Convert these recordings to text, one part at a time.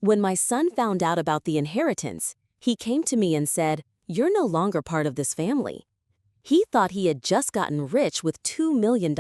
When my son found out about the inheritance, he came to me and said, "You're no longer part of this family." He thought he had just gotten rich with $2 million.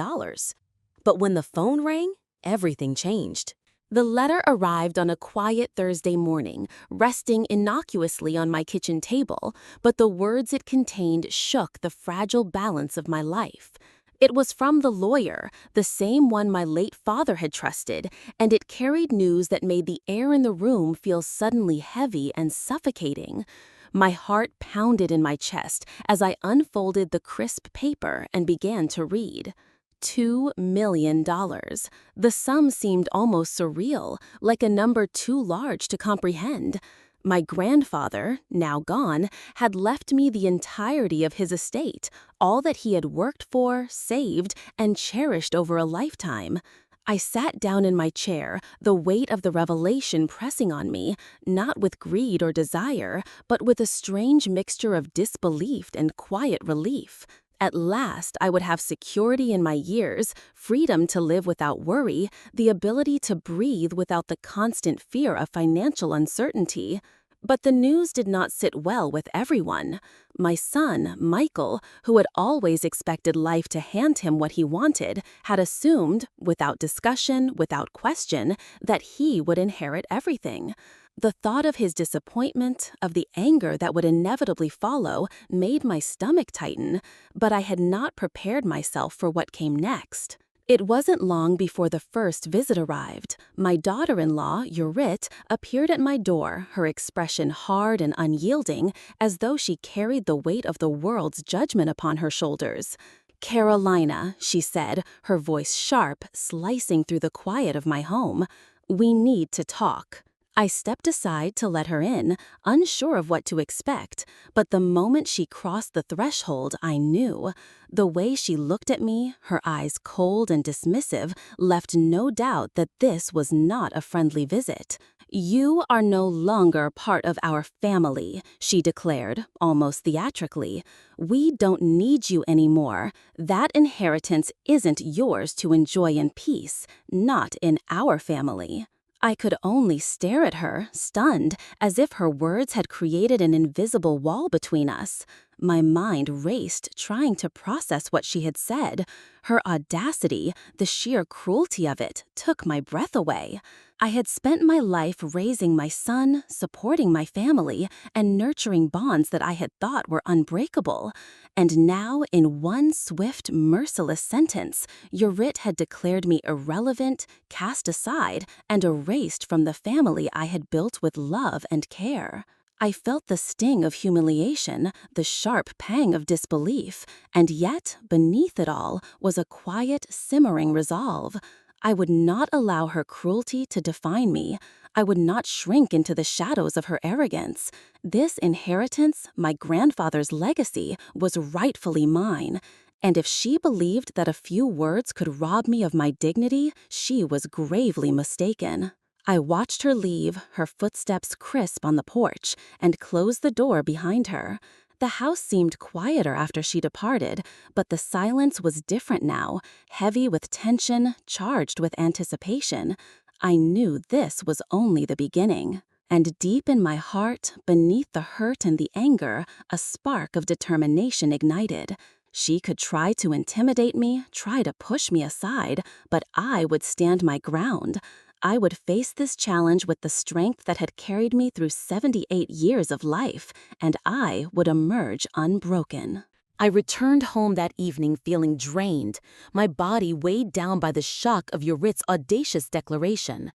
But when the phone rang, everything changed. The letter arrived on a quiet Thursday morning, resting innocuously on my kitchen table, but the words it contained shook the fragile balance of my life. It was from the lawyer, the same one my late father had trusted, and it carried news that made the air in the room feel suddenly heavy and suffocating. My heart pounded in my chest as I unfolded the crisp paper and began to read. $2 million. The sum seemed almost surreal, like a number too large to comprehend. My grandfather, now gone, had left me the entirety of his estate, all that he had worked for, saved, and cherished over a lifetime. I sat down in my chair, the weight of the revelation pressing on me, not with greed or desire, but with a strange mixture of disbelief and quiet relief. At last, I would have security in my years, freedom to live without worry, the ability to breathe without the constant fear of financial uncertainty. But the news did not sit well with everyone. My son, Michael, who had always expected life to hand him what he wanted, had assumed, without discussion, without question, that he would inherit everything. The thought of his disappointment, of the anger that would inevitably follow, made my stomach tighten, but I had not prepared myself for what came next. It wasn't long before the first visit arrived. My daughter-in-law, Yurit, appeared at my door, her expression hard and unyielding, as though she carried the weight of the world's judgment upon her shoulders. "Carolina," she said, her voice sharp, slicing through the quiet of my home, "we need to talk." I stepped aside to let her in, unsure of what to expect, but the moment she crossed the threshold, I knew. The way she looked at me, her eyes cold and dismissive, left no doubt that this was not a friendly visit. "You are no longer part of our family," she declared, almost theatrically. "We don't need you anymore. That inheritance isn't yours to enjoy in peace, not in our family." I could only stare at her, stunned, as if her words had created an invisible wall between us. My mind raced, trying to process what she had said. Her audacity, the sheer cruelty of it, took my breath away. I had spent my life raising my son, supporting my family, and nurturing bonds that I had thought were unbreakable. And now, in one swift, merciless sentence, Yurit had declared me irrelevant, cast aside, and erased from the family I had built with love and care. I felt the sting of humiliation, the sharp pang of disbelief, and yet, beneath it all, was a quiet, simmering resolve. I would not allow her cruelty to define me. I would not shrink into the shadows of her arrogance. This inheritance, my grandfather's legacy, was rightfully mine. And if she believed that a few words could rob me of my dignity, she was gravely mistaken. I watched her leave, her footsteps crisp on the porch, and close the door behind her. The house seemed quieter after she departed, but the silence was different now, heavy with tension, charged with anticipation. I knew this was only the beginning. And deep in my heart, beneath the hurt and the anger, a spark of determination ignited. She could try to intimidate me, try to push me aside, but I would stand my ground. I would face this challenge with the strength that had carried me through 78 years of life, and I would emerge unbroken. I returned home that evening feeling drained, my body weighed down by the shock of Yurit's audacious declaration.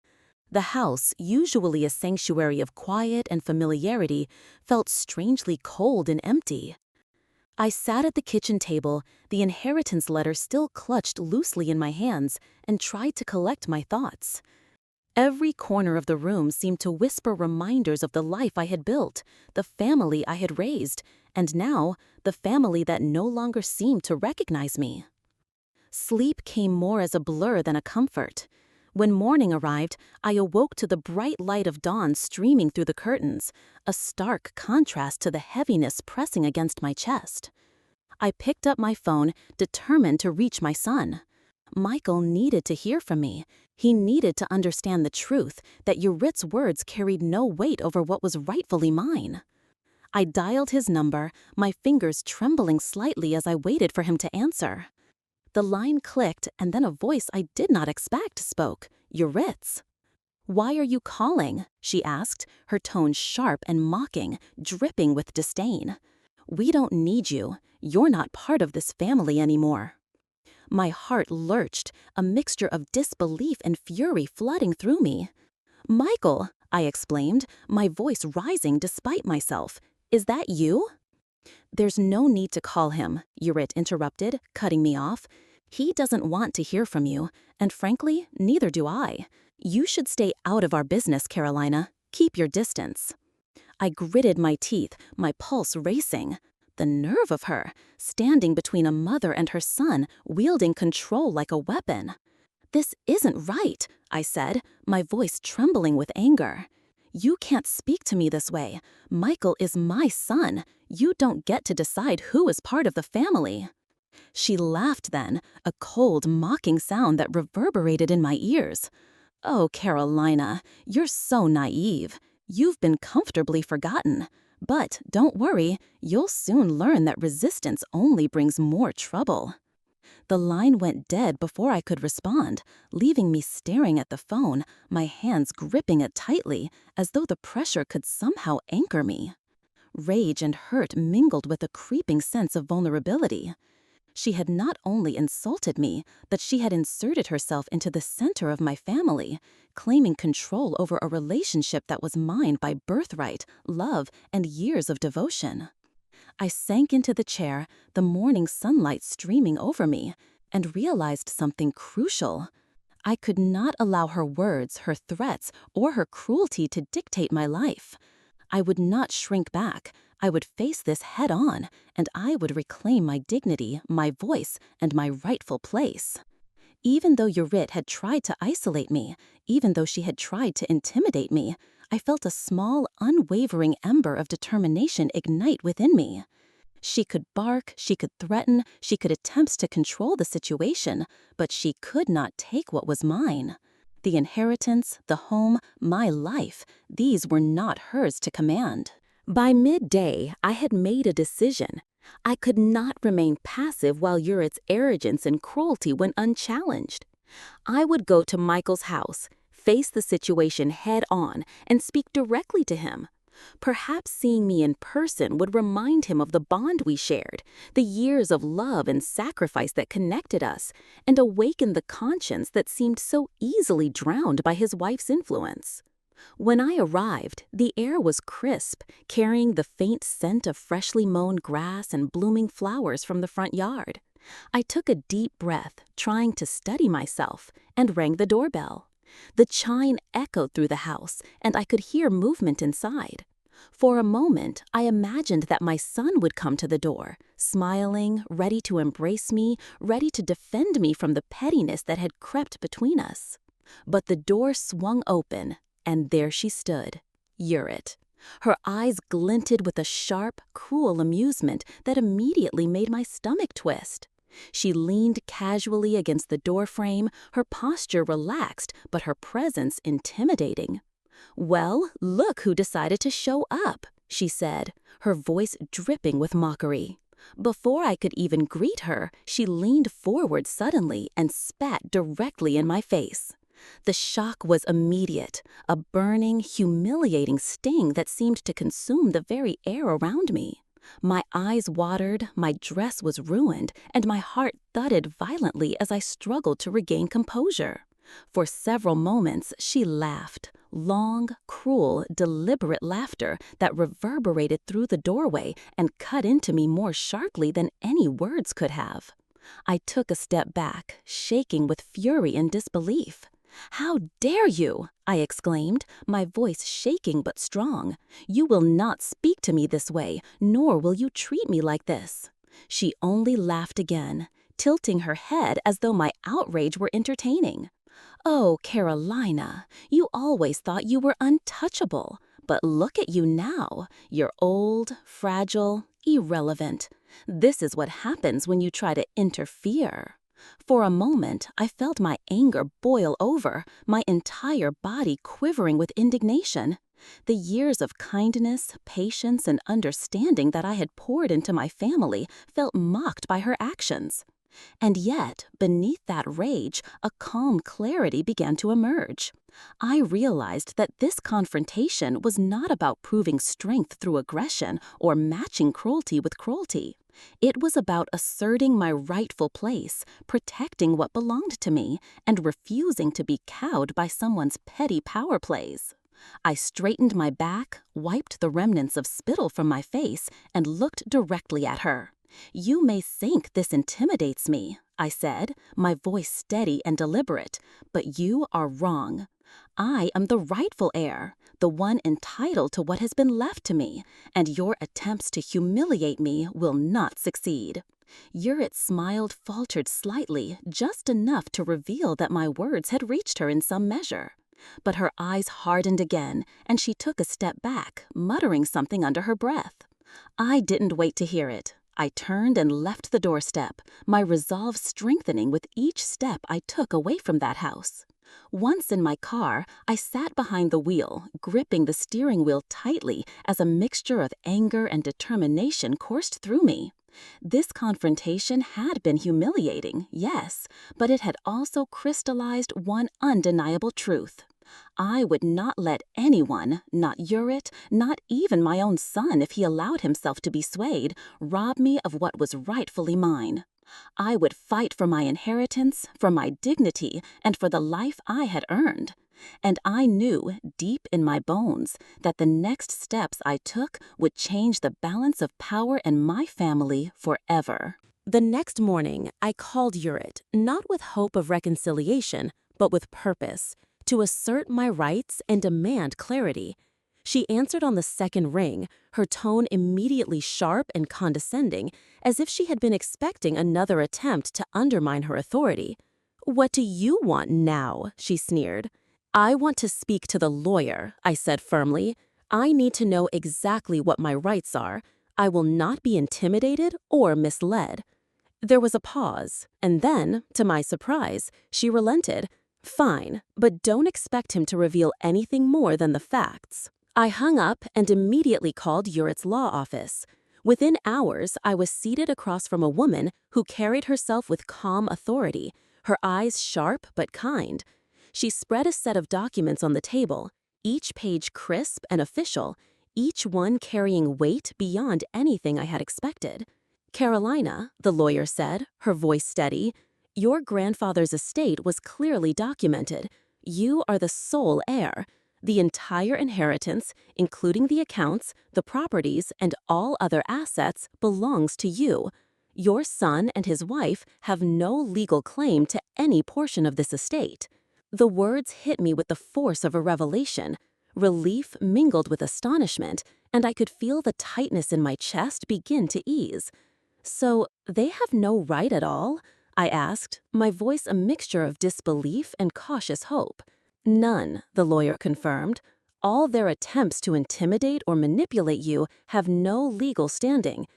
The house, usually a sanctuary of quiet and familiarity, felt strangely cold and empty. I sat at the kitchen table, the inheritance letter still clutched loosely in my hands, and tried to collect my thoughts. Every corner of the room seemed to whisper reminders of the life I had built, the family I had raised, and now, the family that no longer seemed to recognize me. Sleep came more as a blur than a comfort. When morning arrived, I awoke to the bright light of dawn streaming through the curtains, a stark contrast to the heaviness pressing against my chest. I picked up my phone, determined to reach my son. Michael needed to hear from me. He needed to understand the truth that Yurit's words carried no weight over what was rightfully mine. I dialed his number, my fingers trembling slightly as I waited for him to answer. The line clicked, and then a voice I did not expect spoke. Yurit's. "Why are you calling?" she asked, her tone sharp and mocking, dripping with disdain. "We don't need you. You're not part of this family anymore." My heart lurched, a mixture of disbelief and fury flooding through me. "Michael," I exclaimed, my voice rising despite myself, "is that you?" "There's no need to call him," Yurit interrupted, cutting me off. "He doesn't want to hear from you, and frankly, neither do I. You should stay out of our business, Carolina. Keep your distance." I gritted my teeth, my pulse racing. The nerve of her, standing between a mother and her son, wielding control like a weapon. "This isn't right," I said, my voice trembling with anger. "You can't speak to me this way. Michael is my son. You don't get to decide who is part of the family." She laughed then, a cold, mocking sound that reverberated in my ears. "Oh, Carolina, you're so naive. You've been comfortably forgotten. But don't worry, you'll soon learn that resistance only brings more trouble." The line went dead before I could respond, leaving me staring at the phone, my hands gripping it tightly, as though the pressure could somehow anchor me. Rage and hurt mingled with a creeping sense of vulnerability. She had not only insulted me, but she had inserted herself into the center of my family, claiming control over a relationship that was mine by birthright, love, and years of devotion. I sank into the chair, the morning sunlight streaming over me, and realized something crucial. I could not allow her words, her threats, or her cruelty to dictate my life. I would not shrink back. I would face this head on, and I would reclaim my dignity, my voice, and my rightful place. Even though Yurit had tried to isolate me, even though she had tried to intimidate me, I felt a small, unwavering ember of determination ignite within me. She could bark, she could threaten, she could attempt to control the situation, but she could not take what was mine. The inheritance, the home, my life, these were not hers to command. By midday, I had made a decision. I could not remain passive while Yurit's arrogance and cruelty went unchallenged. I would go to Michael's house, face the situation head on, and speak directly to him. Perhaps seeing me in person would remind him of the bond we shared, the years of love and sacrifice that connected us, and awaken the conscience that seemed so easily drowned by his wife's influence. When I arrived, the air was crisp, carrying the faint scent of freshly mown grass and blooming flowers from the front yard. I took a deep breath, trying to steady myself, and rang the doorbell. The chime echoed through the house, and I could hear movement inside. For a moment, I imagined that my son would come to the door, smiling, ready to embrace me, ready to defend me from the pettiness that had crept between us. But the door swung open, and there she stood, Yurit. Her eyes glinted with a sharp, cruel amusement that immediately made my stomach twist. She leaned casually against the doorframe, her posture relaxed, but her presence intimidating. "Well, look who decided to show up," she said, her voice dripping with mockery. Before I could even greet her, she leaned forward suddenly and spat directly in my face. The shock was immediate, a burning, humiliating sting that seemed to consume the very air around me. My eyes watered, my dress was ruined, and my heart thudded violently as I struggled to regain composure. For several moments, she laughed, long, cruel, deliberate laughter that reverberated through the doorway and cut into me more sharply than any words could have. I took a step back, shaking with fury and disbelief. "How dare you?" I exclaimed, my voice shaking but strong. "You will not speak to me this way, nor will you treat me like this." She only laughed again, tilting her head as though my outrage were entertaining. "Oh, Carolina, you always thought you were untouchable, but look at you now. You're old, fragile, irrelevant. This is what happens when you try to interfere." For a moment, I felt my anger boil over, my entire body quivering with indignation. The years of kindness, patience, and understanding that I had poured into my family felt mocked by her actions. And yet, beneath that rage, a calm clarity began to emerge. I realized that this confrontation was not about proving strength through aggression or matching cruelty with cruelty. It was about asserting my rightful place, protecting what belonged to me, and refusing to be cowed by someone's petty power plays. I straightened my back, wiped the remnants of spittle from my face, and looked directly at her. "You may think this intimidates me," I said, my voice steady and deliberate, "but you are wrong. I am the rightful heir, the one entitled to what has been left to me, and your attempts to humiliate me will not succeed." Yurit smiled, faltered slightly, just enough to reveal that my words had reached her in some measure. But her eyes hardened again, and she took a step back, muttering something under her breath. I didn't wait to hear it. I turned and left the doorstep, my resolve strengthening with each step I took away from that house. Once in my car, I sat behind the wheel, gripping the steering wheel tightly as a mixture of anger and determination coursed through me. This confrontation had been humiliating, yes, but it had also crystallized one undeniable truth. I would not let anyone, not Yurit, not even my own son if he allowed himself to be swayed, rob me of what was rightfully mine. I would fight for my inheritance, for my dignity, and for the life I had earned. And I knew, deep in my bones, that the next steps I took would change the balance of power in my family forever. The next morning, I called Yurit, not with hope of reconciliation, but with purpose, to assert my rights and demand clarity. She answered on the second ring, her tone immediately sharp and condescending, as if she had been expecting another attempt to undermine her authority. "What do you want now?" she sneered. "I want to speak to the lawyer," I said firmly. "I need to know exactly what my rights are. I will not be intimidated or misled." There was a pause, and then, to my surprise, she relented. "Fine, but don't expect him to reveal anything more than the facts." I hung up and immediately called Yurit's law office. Within hours, I was seated across from a woman who carried herself with calm authority, her eyes sharp but kind. She spread a set of documents on the table, each page crisp and official, each one carrying weight beyond anything I had expected. "Carolina," the lawyer said, her voice steady, "your grandfather's estate was clearly documented. You are the sole heir. The entire inheritance, including the accounts, the properties, and all other assets, belongs to you. Your son and his wife have no legal claim to any portion of this estate." The words hit me with the force of a revelation. Relief mingled with astonishment, and I could feel the tightness in my chest begin to ease. "So, they have no right at all?" I asked, my voice a mixture of disbelief and cautious hope. "None," the lawyer confirmed. "All their attempts to intimidate or manipulate you have no legal standing.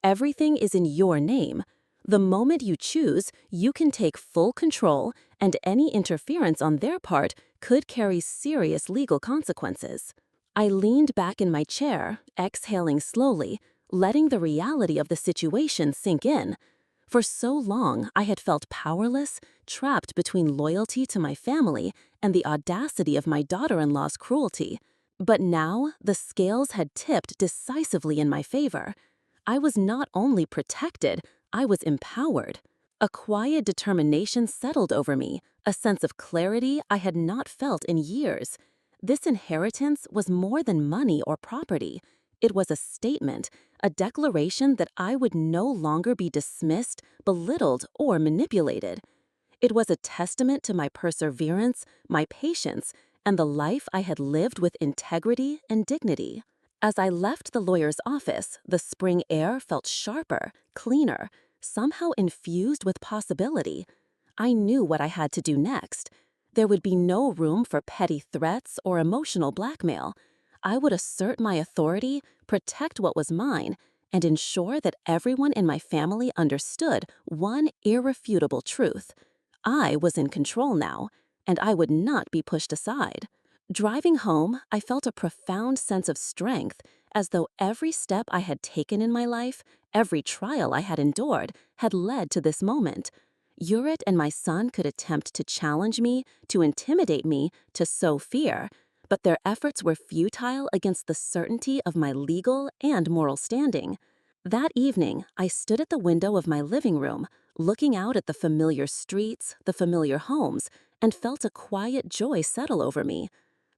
Everything is in your name. The moment you choose, you can take full control, and any interference on their part could carry serious legal consequences." I leaned back in my chair, exhaling slowly, letting the reality of the situation sink in. For so long, I had felt powerless, trapped between loyalty to my family and the audacity of my daughter-in-law's cruelty. But now, the scales had tipped decisively in my favor. I was not only protected, I was empowered. A quiet determination settled over me, a sense of clarity I had not felt in years. This inheritance was more than money or property. It was a statement, a declaration that I would no longer be dismissed, belittled, or manipulated. It was a testament to my perseverance, my patience, and the life I had lived with integrity and dignity. As I left the lawyer's office, the spring air felt sharper, cleaner, somehow infused with possibility. I knew what I had to do next. There would be no room for petty threats or emotional blackmail. I would assert my authority, protect what was mine, and ensure that everyone in my family understood one irrefutable truth. I was in control now, and I would not be pushed aside. Driving home, I felt a profound sense of strength, as though every step I had taken in my life, every trial I had endured, had led to this moment. Yurit and my son could attempt to challenge me, to intimidate me, to sow fear, but their efforts were futile against the certainty of my legal and moral standing. That evening, I stood at the window of my living room, looking out at the familiar streets, the familiar homes, and felt a quiet joy settle over me.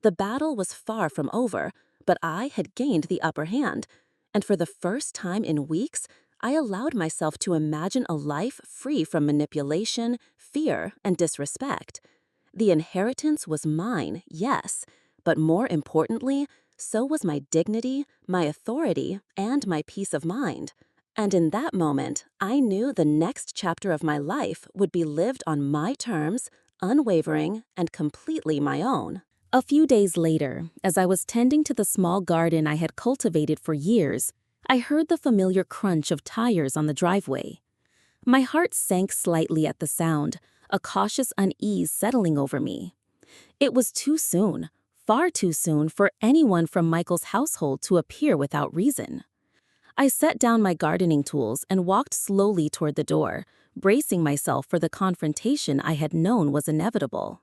The battle was far from over, but I had gained the upper hand, and for the first time in weeks, I allowed myself to imagine a life free from manipulation, fear, and disrespect. The inheritance was mine, yes, but more importantly, so was my dignity, my authority, and my peace of mind. And in that moment, I knew the next chapter of my life would be lived on my terms, unwavering, and completely my own. A few days later, as I was tending to the small garden I had cultivated for years, I heard the familiar crunch of tires on the driveway. My heart sank slightly at the sound, a cautious unease settling over me. It was too soon, far too soon for anyone from Michael's household to appear without reason. I set down my gardening tools and walked slowly toward the door, bracing myself for the confrontation I had known was inevitable.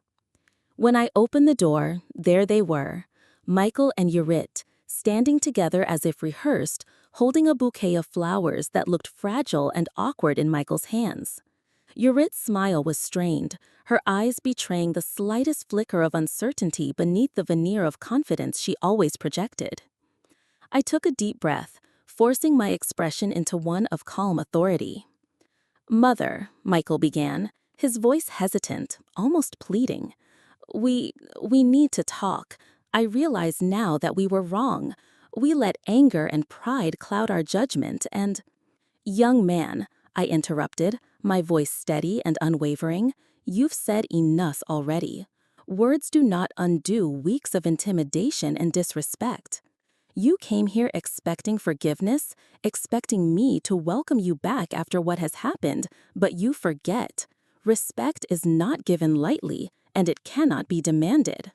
When I opened the door, there they were, Michael and Yurit, standing together as if rehearsed, holding a bouquet of flowers that looked fragile and awkward in Michael's hands. Yurit's smile was strained, her eyes betraying the slightest flicker of uncertainty beneath the veneer of confidence she always projected. I took a deep breath, forcing my expression into one of calm authority. "Mother," Michael began, his voice hesitant, almost pleading. We need to talk. I realize now that we were wrong. We let anger and pride cloud our judgment and—" "Young man," I interrupted, my voice steady and unwavering, "you've said enough already. Words do not undo weeks of intimidation and disrespect. You came here expecting forgiveness, expecting me to welcome you back after what has happened, but you forget. Respect is not given lightly, and it cannot be demanded."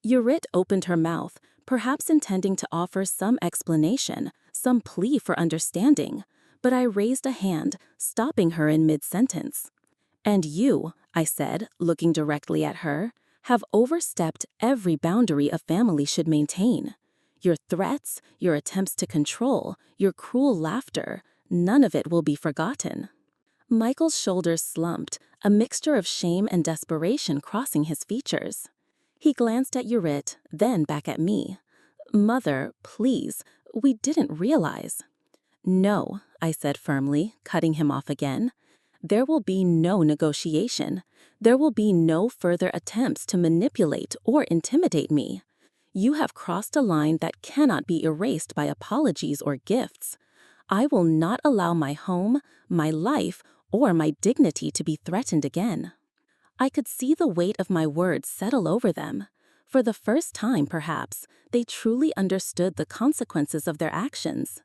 Yurit opened her mouth, perhaps intending to offer some explanation, some plea for understanding, but I raised a hand, stopping her in mid-sentence. "And you," I said, looking directly at her, "have overstepped every boundary a family should maintain. Your threats, your attempts to control, your cruel laughter, none of it will be forgotten." Michael's shoulders slumped, a mixture of shame and desperation crossing his features. He glanced at Yurit, then back at me. "Mother, please, we didn't realize." "No," I said firmly, cutting him off again. "There will be no negotiation. There will be no further attempts to manipulate or intimidate me. You have crossed a line that cannot be erased by apologies or gifts. I will not allow my home, my life, or my dignity to be threatened again." I could see the weight of my words settle over them. For the first time, perhaps, they truly understood the consequences of their actions.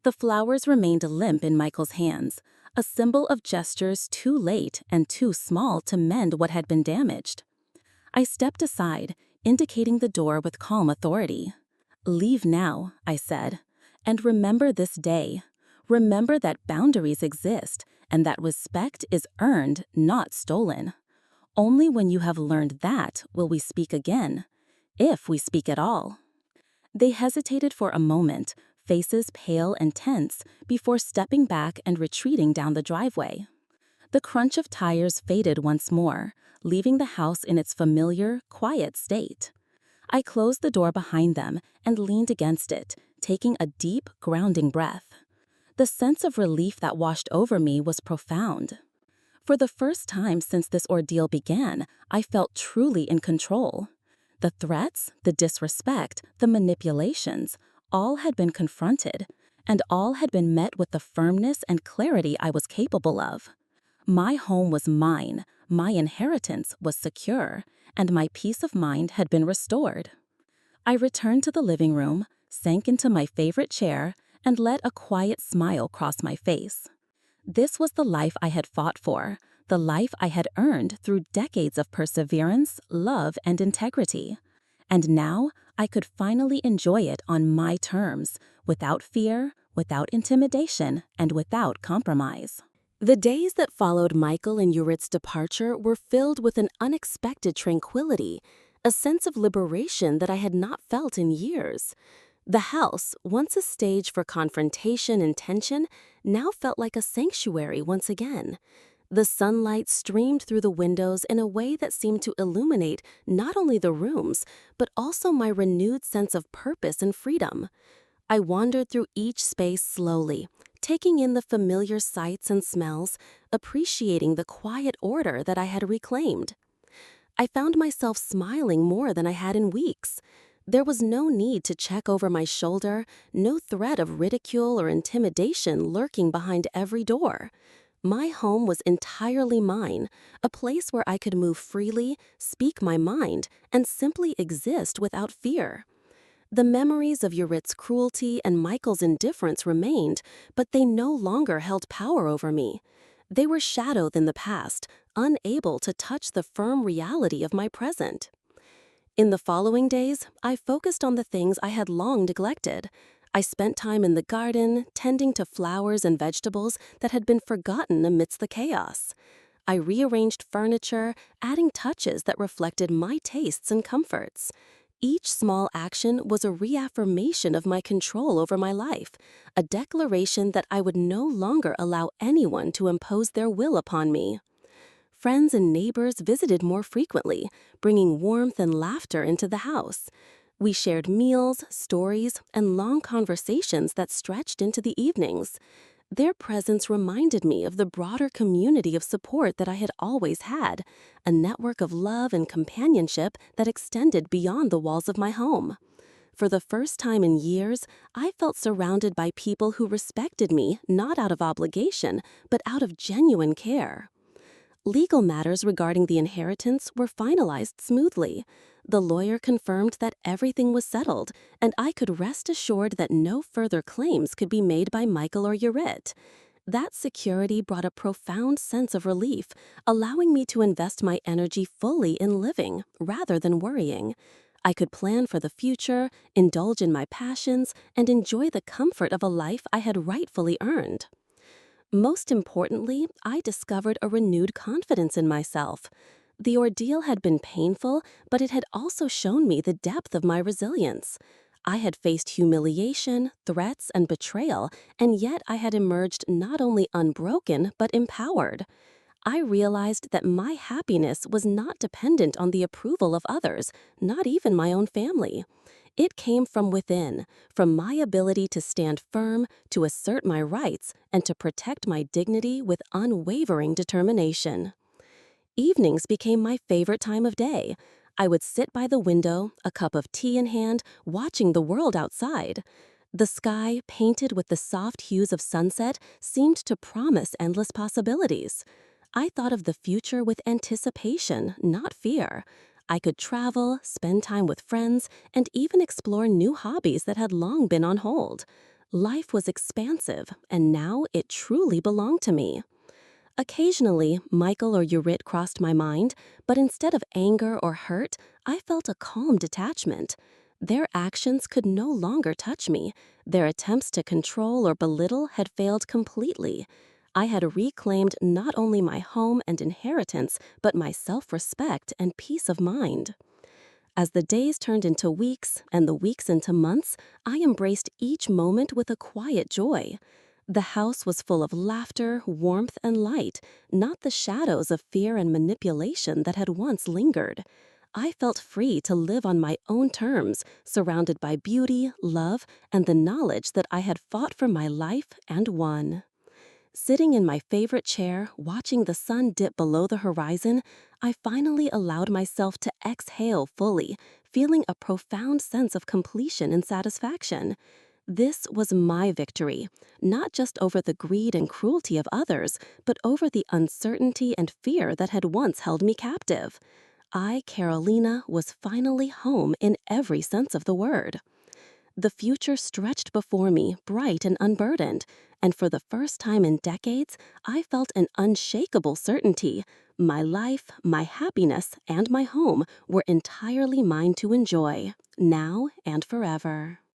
The flowers remained limp in Michael's hands, a symbol of gestures too late and too small to mend what had been damaged. I stepped aside, indicating the door with calm authority. "Leave now," I said, "and remember this day. Remember that boundaries exist and that respect is earned, not stolen. Only when you have learned that will we speak again, if we speak at all." They hesitated for a moment, faces pale and tense, before stepping back and retreating down the driveway. The crunch of tires faded once more, leaving the house in its familiar, quiet state. I closed the door behind them and leaned against it, taking a deep, grounding breath. The sense of relief that washed over me was profound. For the first time since this ordeal began, I felt truly in control. The threats, the disrespect, the manipulations, all had been confronted, and all had been met with the firmness and clarity I was capable of. My home was mine, my inheritance was secure, and my peace of mind had been restored. I returned to the living room, sank into my favorite chair, and let a quiet smile cross my face. This was the life I had fought for, the life I had earned through decades of perseverance, love, and integrity. And now I could finally enjoy it on my terms, without fear, without intimidation, and without compromise. The days that followed Michael and Yurit's departure were filled with an unexpected tranquility, a sense of liberation that I had not felt in years. The house, once a stage for confrontation and tension, now felt like a sanctuary once again. The sunlight streamed through the windows in a way that seemed to illuminate not only the rooms, but also my renewed sense of purpose and freedom. I wandered through each space slowly, taking in the familiar sights and smells, appreciating the quiet order that I had reclaimed. I found myself smiling more than I had in weeks. There was no need to check over my shoulder, no threat of ridicule or intimidation lurking behind every door. My home was entirely mine, a place where I could move freely, speak my mind, and simply exist without fear. The memories of Yurit's cruelty and Michael's indifference remained, but they no longer held power over me. They were shadowed in the past, unable to touch the firm reality of my present. In the following days, I focused on the things I had long neglected. I spent time in the garden, tending to flowers and vegetables that had been forgotten amidst the chaos. I rearranged furniture, adding touches that reflected my tastes and comforts. Each small action was a reaffirmation of my control over my life, a declaration that I would no longer allow anyone to impose their will upon me. Friends and neighbors visited more frequently, bringing warmth and laughter into the house. We shared meals, stories, and long conversations that stretched into the evenings. Their presence reminded me of the broader community of support that I had always had, a network of love and companionship that extended beyond the walls of my home. For the first time in years, I felt surrounded by people who respected me not out of obligation, but out of genuine care. Legal matters regarding the inheritance were finalized smoothly. The lawyer confirmed that everything was settled, and I could rest assured that no further claims could be made by Michael or Yurit. That security brought a profound sense of relief, allowing me to invest my energy fully in living rather than worrying. I could plan for the future, indulge in my passions, and enjoy the comfort of a life I had rightfully earned. Most importantly, I discovered a renewed confidence in myself. The ordeal had been painful, but it had also shown me the depth of my resilience. I had faced humiliation, threats, and betrayal, and yet I had emerged not only unbroken, but empowered. I realized that my happiness was not dependent on the approval of others, not even my own family. It came from within, from my ability to stand firm, to assert my rights, and to protect my dignity with unwavering determination. Evenings became my favorite time of day. I would sit by the window, a cup of tea in hand, watching the world outside. The sky, painted with the soft hues of sunset, seemed to promise endless possibilities. I thought of the future with anticipation, not fear. I could travel, spend time with friends, and even explore new hobbies that had long been on hold. Life was expansive, and now it truly belonged to me. Occasionally, Michael or Yurit crossed my mind, but instead of anger or hurt, I felt a calm detachment. Their actions could no longer touch me. Their attempts to control or belittle had failed completely. I had reclaimed not only my home and inheritance, but my self-respect and peace of mind. As the days turned into weeks and the weeks into months, I embraced each moment with a quiet joy. The house was full of laughter, warmth, and light, not the shadows of fear and manipulation that had once lingered. I felt free to live on my own terms, surrounded by beauty, love, and the knowledge that I had fought for my life and won. Sitting in my favorite chair, watching the sun dip below the horizon, I finally allowed myself to exhale fully, feeling a profound sense of completion and satisfaction. This was my victory, not just over the greed and cruelty of others, but over the uncertainty and fear that had once held me captive. I, Carolina, was finally home in every sense of the word. The future stretched before me, bright and unburdened, and for the first time in decades, I felt an unshakable certainty. My life, my happiness, and my home were entirely mine to enjoy, now and forever.